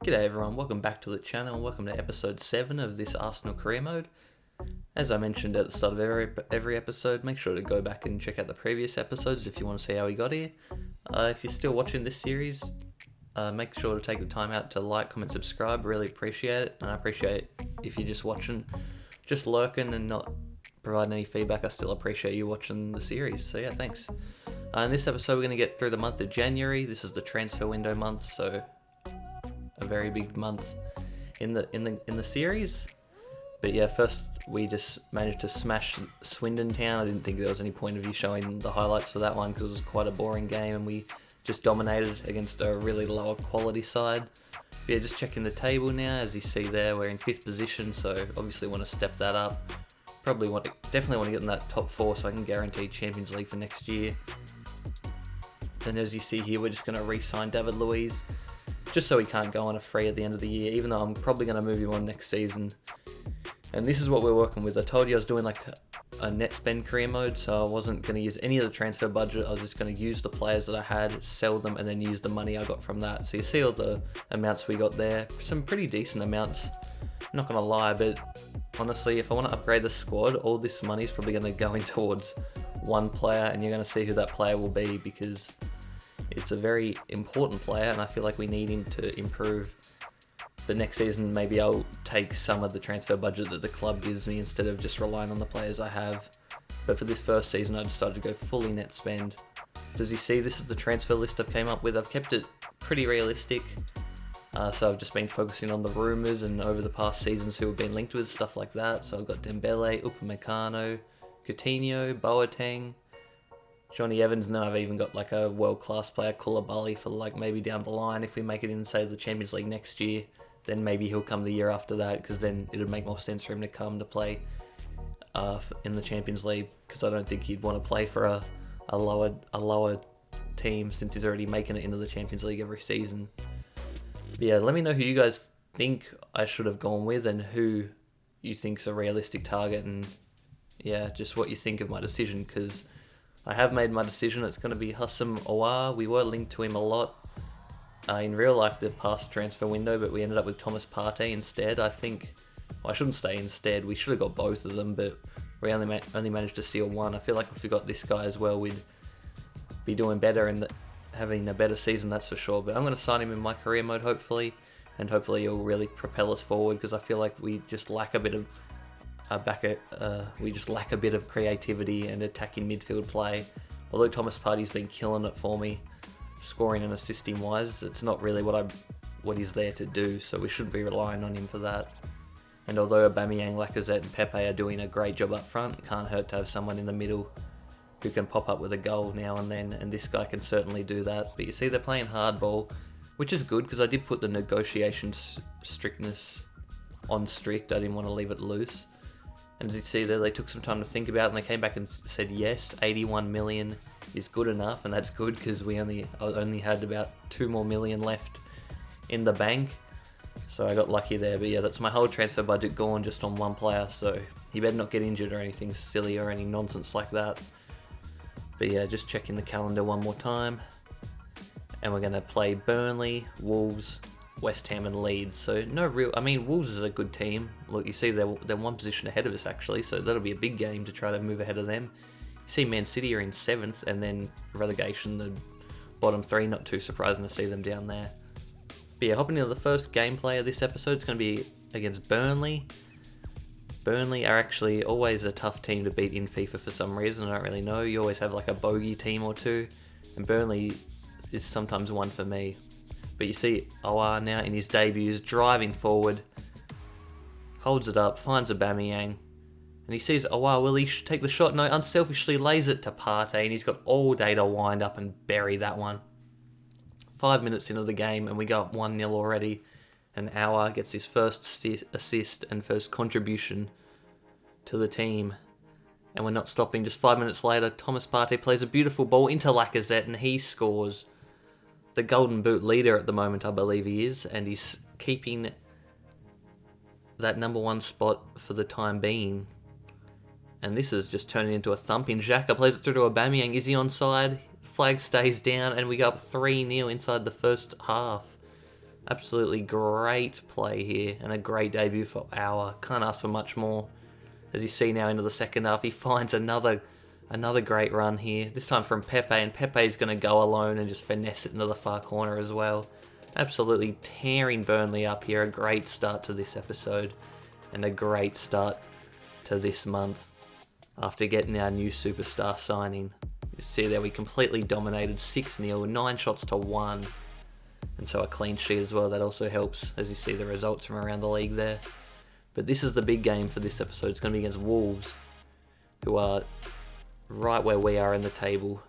G'day everyone, welcome back to the channel and welcome to episode 7 of this Arsenal career mode. As I mentioned at the start of every episode, make sure to go back and check out the previous episodes if you want to see how we got here. If you're still watching this series, make sure to take the time out to like, comment, subscribe, really appreciate it. And I appreciate if you're just watching, just lurking and not providing any feedback. I still appreciate you watching the series, so yeah, thanks. In this episode we're going to get through the month of January. This is the transfer window month, so a very big month in the series. But yeah, first we just managed to smash Swindon Town. I didn't think there was any point of you showing the highlights for that one because it was quite a boring game and we just dominated against a really lower quality side. But yeah, just checking the table now. As you see there, we're in 5th position, so obviously want to step that up. Definitely want to get in that top 4 so I can guarantee Champions League for next year. And as you see here, we're just going to re-sign David Luiz, just so he can't go on a free at the end of the year, even though I'm probably going to move him on next season. And this is what we're working with. I told you I was doing like a net spend career mode, so I wasn't going to use any of the transfer budget. I was just going to use the players that I had, sell them, and then use the money I got from that. So you see all the amounts we got there. Some pretty decent amounts, I'm not going to lie, but honestly, if I want to upgrade the squad, all this money is probably going to go in towards one player, and you're going to see who that player will be because it's a very important player and I feel like we need him to improve. The next season, maybe I'll take some of the transfer budget that the club gives me instead of just relying on the players I have. But for this first season, I decided to go fully net spend. As you see, this is the transfer list I've came up with. I've kept it pretty realistic. So I've just been focusing on the rumours and over the past seasons who have been linked with, stuff like that. So I've got Dembele, Upamecano, Coutinho, Boateng, Johnny Evans, and then I've even got like a world-class player, Koulibaly, for like maybe down the line. If we make it in, say, the Champions League next year, then maybe he'll come the year after that, because then it would make more sense for him to come to play in the Champions League, because I don't think he'd want to play for a lower team since he's already making it into the Champions League every season. But yeah, let me know who you guys think I should have gone with and who you think's a realistic target, and yeah, just what you think of my decision, because I have made my decision. It's going to be Houssem Aouar. We were linked to him a lot in real life the past transfer window, but we ended up with Thomas Partey instead. I think, well, I shouldn't say instead. We should have got both of them, but we only managed to seal one. I feel like if we got this guy as well, we'd be doing better and having a better season, that's for sure. But I'm going to sign him in my career mode, hopefully, and hopefully he'll really propel us forward, because I feel like we just lack a bit of creativity and attacking midfield play. Although Thomas Partey's been killing it for me, scoring and assisting wise, it's not really what he's there to do, so we shouldn't be relying on him for that. And although Aubameyang, Lacazette and Pepe are doing a great job up front, it can't hurt to have someone in the middle who can pop up with a goal now and then, and this guy can certainly do that. But you see, they're playing hardball, which is good, because I did put the negotiation strictness on strict. I didn't want to leave it loose. And as you see there, they took some time to think about it and they came back and said, yes, 81 million is good enough. And that's good because we only had about 2 more million left in the bank. So I got lucky there. But yeah, that's my whole transfer budget gone just on one player. So he better not get injured or anything silly or any nonsense like that. But yeah, just checking the calendar one more time. And we're going to play Burnley, Wolves, West Ham and Leeds, so Wolves is a good team. Look, you see they're one position ahead of us actually, so that'll be a big game to try to move ahead of them. You see Man City are in 7th, and then relegation, the bottom 3, not too surprising to see them down there. But yeah, hopping into the first gameplay of this episode, it's going to be against Burnley. Burnley are actually always a tough team to beat in FIFA for some reason, I don't really know. You always have like a bogey team or two, and Burnley is sometimes one for me. But you see Aouar now in his debut is driving forward, holds it up, finds Aubameyang, and he sees Aouar, will he take the shot? No, unselfishly lays it to Partey, and he's got all day to wind up and bury that one. 5 minutes into the game and we go up 1-0 already, and Aouar gets his first assist and first contribution to the team. And we're not stopping. Just 5 minutes later, Thomas Partey plays a beautiful ball into Lacazette and he scores. The Golden Boot leader at the moment, I believe he is, and he's keeping that number 1 spot for the time being. And this is just turning into a thumping. Xhaka plays it through to Aubameyang. Is he onside? Flag stays down, and we go up 3-0 inside the first half. Absolutely great play here and a great debut for Auer. Can't ask for much more. As you see now into the second half, he finds another great run here. This time from Pepe, and Pepe's going to go alone and just finesse it into the far corner as well. Absolutely tearing Burnley up here. A great start to this episode and a great start to this month after getting our new superstar signing. You see there we completely dominated 6-0, 9 shots to 1. And so a clean sheet as well, that also helps as you see the results from around the league there. But this is the big game for this episode. It's going to be against Wolves, who are right where we are in the table.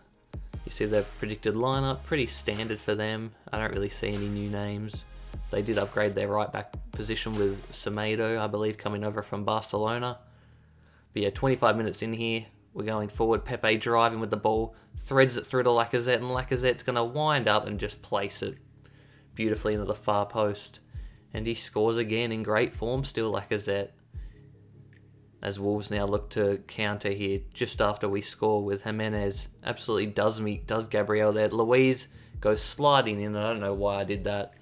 You see their predicted lineup, pretty standard for them. I don't really see any new names. They did upgrade their right back position with Semedo, I believe, coming over from Barcelona. But yeah, 25 minutes in here, we're going forward. Pepe driving with the ball, threads it through to Lacazette, and Lacazette's going to wind up and just place it beautifully into the far post. And he scores again in great form still, Lacazette. As Wolves now look to counter here just after we score with Jimenez. Absolutely does Gabriel there. Luiz goes sliding in, and I don't know why I did that.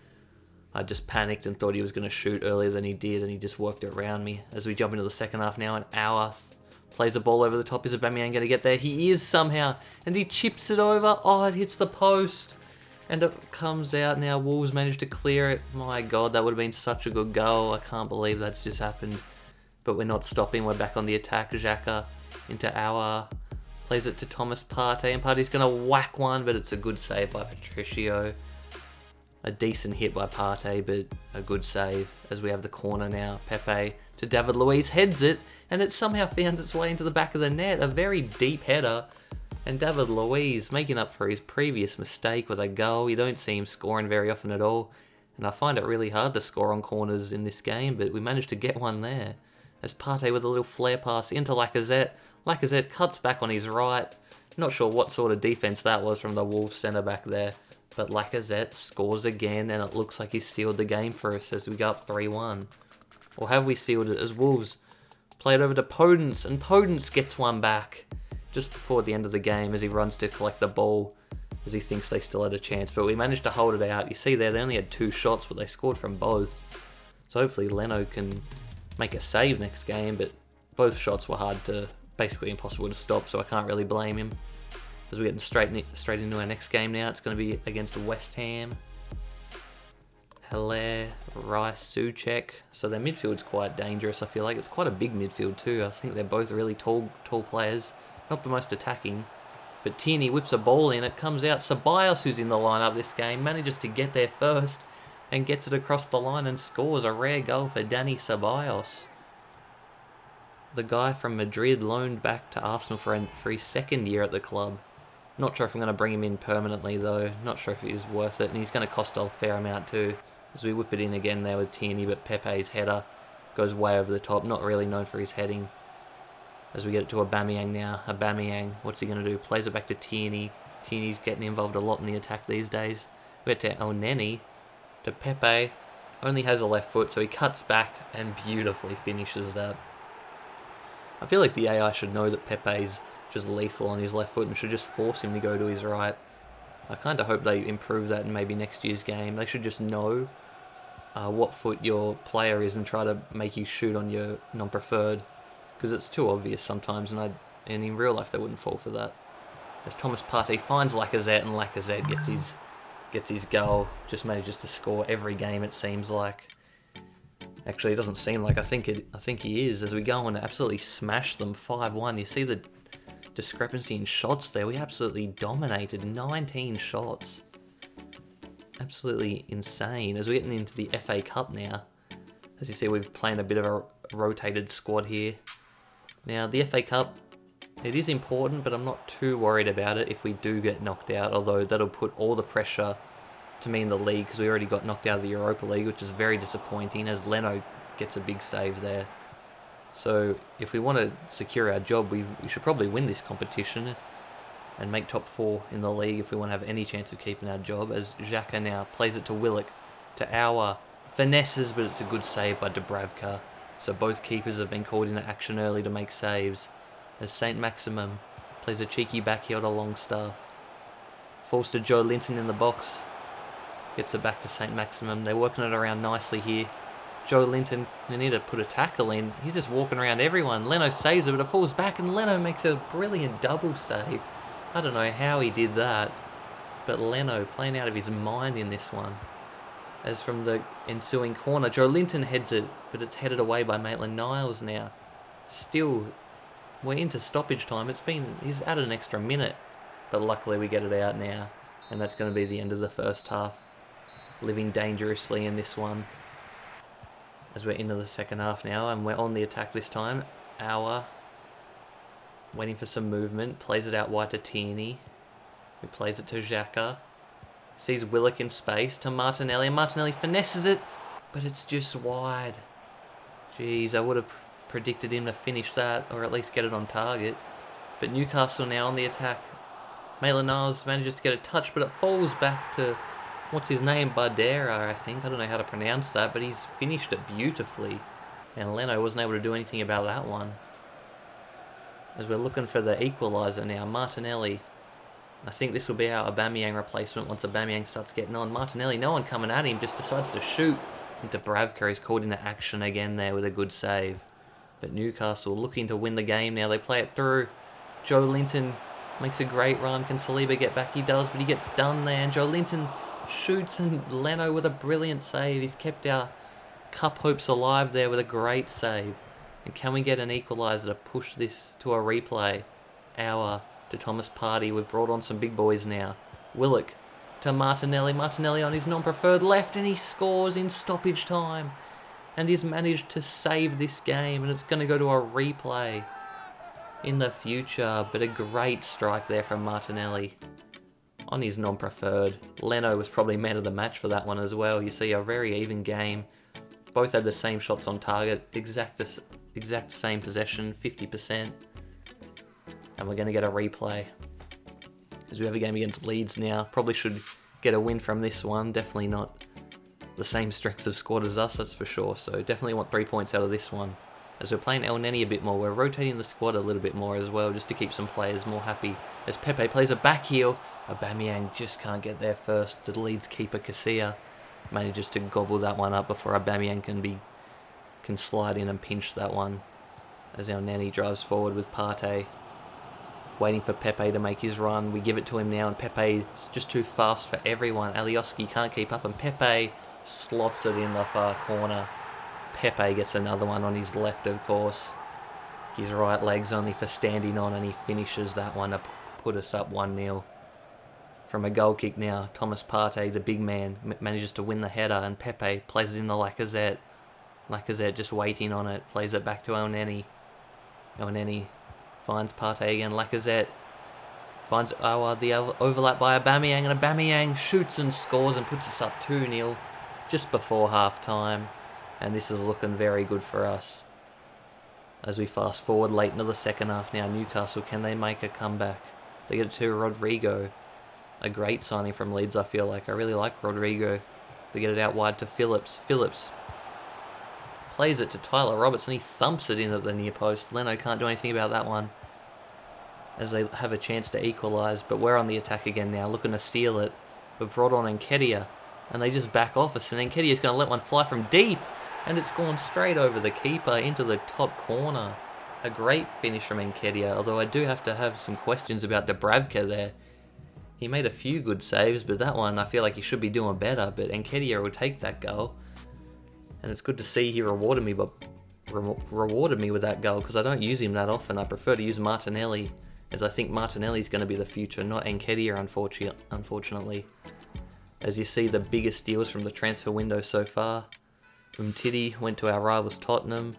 I just panicked and thought he was going to shoot earlier than he did, and he just worked it around me. As we jump into the second half now, and Auer plays the ball over the top. Is Aubameyang going to get there? He is somehow, and he chips it over. Oh, it hits the post. And it comes out now. Wolves managed to clear it. My God, that would have been such a good goal. I can't believe that's just happened. But we're not stopping. We're back on the attack. Xhaka into Auer. Plays it to Thomas Partey. And Partey's going to whack one, but it's a good save by Patricio. A decent hit by Partey, but a good save. As we have the corner now. Pepe to David Luiz. Heads it. And it somehow found its way into the back of the net. A very deep header. And David Luiz making up for his previous mistake with a goal. You don't see him scoring very often at all. And I find it really hard to score on corners in this game, but we managed to get one there. As Partey with a little flare pass into Lacazette. Lacazette cuts back on his right. Not sure what sort of defence that was from the Wolves centre-back there. But Lacazette scores again, and it looks like he's sealed the game for us as we go up 3-1. Or have we sealed it as Wolves play it over to Podence, and Podence gets one back just before the end of the game as he runs to collect the ball as he thinks they still had a chance. But we managed to hold it out. You see there, they only had 2 shots, but they scored from both. So hopefully Leno can make a save next game, but both shots were basically impossible to stop, so I can't really blame him. As we're getting straight into our next game now, it's going to be against West Ham. Haller, Rice, Souček. So their midfield's quite dangerous, I feel like. It's quite a big midfield too. I think they're both really tall players. Not the most attacking. But Tierney whips a ball in. It comes out. Ceballos, who's in the lineup this game, manages to get there first and gets it across the line and scores a rare goal for Dani Ceballos. The guy from Madrid loaned back to Arsenal for his second year at the club. Not sure if I'm going to bring him in permanently though. Not sure if he's worth it. And he's going to cost a fair amount too. As we whip it in again there with Tierney. But Pepe's header goes way over the top. Not really known for his heading. As we get it to Aubameyang now. Aubameyang, what's he going to do? Plays it back to Tierney. Tierney's getting involved a lot in the attack these days. We get to Elneny. To Pepe. Only has a left foot, so he cuts back and beautifully finishes that. I feel like the AI should know that Pepe's just lethal on his left foot and should just force him to go to his right. I kind of hope they improve that in maybe next year's game. They should just know what foot your player is and try to make you shoot on your non-preferred. Because it's too obvious sometimes, and in real life they wouldn't fall for that. As Thomas Partey finds Lacazette, and Lacazette gets his goal, just manages to score every game it seems like. Actually, it doesn't seem like. I think he is. As we go and absolutely smash them 5-1. You see the discrepancy in shots there. We absolutely dominated 19 shots. Absolutely insane. As we're getting into the FA Cup now, as you see, we're playing a bit of a rotated squad here. Now, the FA Cup, it is important, but I'm not too worried about it if we do get knocked out, although that'll put all the pressure to me in the league because we already got knocked out of the Europa League, which is very disappointing as Leno gets a big save there. So if we want to secure our job, we should probably win this competition and make top 4 in the league if we want to have any chance of keeping our job. As Xhaka now plays it to Willock, to Auer, finesses, but it's a good save by Dubravka. So both keepers have been called into action early to make saves. As St. Maximum plays a cheeky backheel to Longstaff. Falls to Joe Linton in the box. Gets it back to St. Maximum. They're working it around nicely here. Joe Linton, they need to put a tackle in. He's just walking around everyone. Leno saves it, but it falls back, and Leno makes a brilliant double save. I don't know how he did that, but Leno playing out of his mind in this one. As from the ensuing corner, Joe Linton heads it, but it's headed away by Maitland-Niles now. Still, we're into stoppage time. He's added an extra minute, but luckily we get it out now, and that's going to be the end of the first half. Living dangerously in this one. As we're into the second half now, and we're on the attack this time. Auer, waiting for some movement, plays it out wide to Tierney, who plays it to Xhaka. Sees Willock in space to Martinelli, and Martinelli finesses it, but it's just wide. Jeez, I would have predicted him to finish that, or at least get it on target. But Newcastle now on the attack. Maitland-Niles manages to get a touch, but it falls back to, what's his name, Bardera, I think. I don't know how to pronounce that, but he's finished it beautifully. And Leno wasn't able to do anything about that one. As we're looking for the equaliser now, Martinelli. I think this will be our Aubameyang replacement once Aubameyang starts getting on. Martinelli, no one coming at him, just decides to shoot. And Dubravka is called into action again there with a good save. But Newcastle looking to win the game now. They play it through. Joe Linton makes a great run. Can Saliba get back? He does, but he gets done there. And Joe Linton shoots, and Leno with a brilliant save. He's kept our cup hopes alive there with a great save. And can we get an equaliser to push this to a replay? Auer to Thomas Partey. We've brought on some big boys now. Willock to Martinelli. Martinelli on his non-preferred left, and he scores in stoppage time. And he's managed to save this game, and it's going to go to a replay in the future. But a great strike there from Martinelli on his non-preferred. Leno was probably man of the match for that one as well. You see a very even game. Both had the same shots on target, exact same possession, 50%. And we're going to get a replay. As we have a game against Leeds now. Probably should get a win from this one. Definitely not the same strength of squad as us, that's for sure. So definitely want 3 points out of this one. As we're playing El Neni a bit more, we're rotating the squad a little bit more as well, just to keep some players more happy. As Pepe plays a back heel, Aubameyang just can't get there first. The Leeds keeper Casilla manages to gobble that one up before Aubameyang can slide in and pinch that one. As El Neni drives forward with Partey, waiting for Pepe to make his run. We give it to him now, and Pepe is just too fast for everyone. Alioski can't keep up, and Pepe slots it in the far corner. Pepe gets another one on his left, of course. His right leg's only for standing on, and he finishes that one to put us up 1-0. From a goal kick now, Thomas Partey, the big man, manages to win the header, and Pepe plays it in the Lacazette. Lacazette just waiting on it, plays it back to El Neni. El Neni finds Partey again. Lacazette finds the overlap by Aubameyang, and Aubameyang shoots and scores and puts us up 2-0 just before half-time. And this is looking very good for us. As we fast forward late into the second half now, Newcastle, can they make a comeback? They get it to Rodrigo. A great signing from Leeds, I feel like. I really like Rodrigo. They get it out wide to Phillips. Phillips plays it to Tyler Robertson. He thumps it in at the near post. Leno can't do anything about that one, as they have a chance to equalise. But we're on the attack again now, looking to seal it. We've brought on Nketiah, and they just back off us. And Nketiah's going to let one fly from deep, and it's gone straight over the keeper into the top corner. A great finish from Nketiah, although I do have to have some questions about Dubravka there. He made a few good saves, but that one I feel like he should be doing better. But Nketiah will take that goal, and it's good to see he rewarded me with that goal, because I don't use him that often. I prefer to use Martinelli, as I think Martinelli's going to be the future, not Nketiah, unfortunately. As you see, the biggest deals from the transfer window so far. Umtiti went to our rivals Tottenham.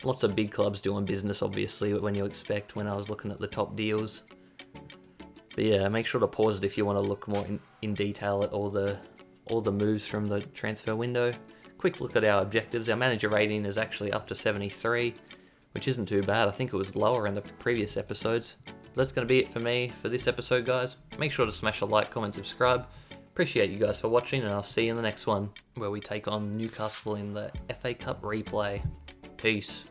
Lots of big clubs doing business, obviously, when you expect when I was looking at the top deals. But yeah, make sure to pause it if you want to look more in detail at all the moves from the transfer window. Quick look at our objectives. Our manager rating is actually up to 73, which isn't too bad. I think it was lower in the previous episodes. But that's going to be it for me for this episode, guys. Make sure to smash a like, comment, subscribe. Appreciate you guys for watching, and I'll see you in the next one, where we take on Newcastle in the FA Cup replay. Peace.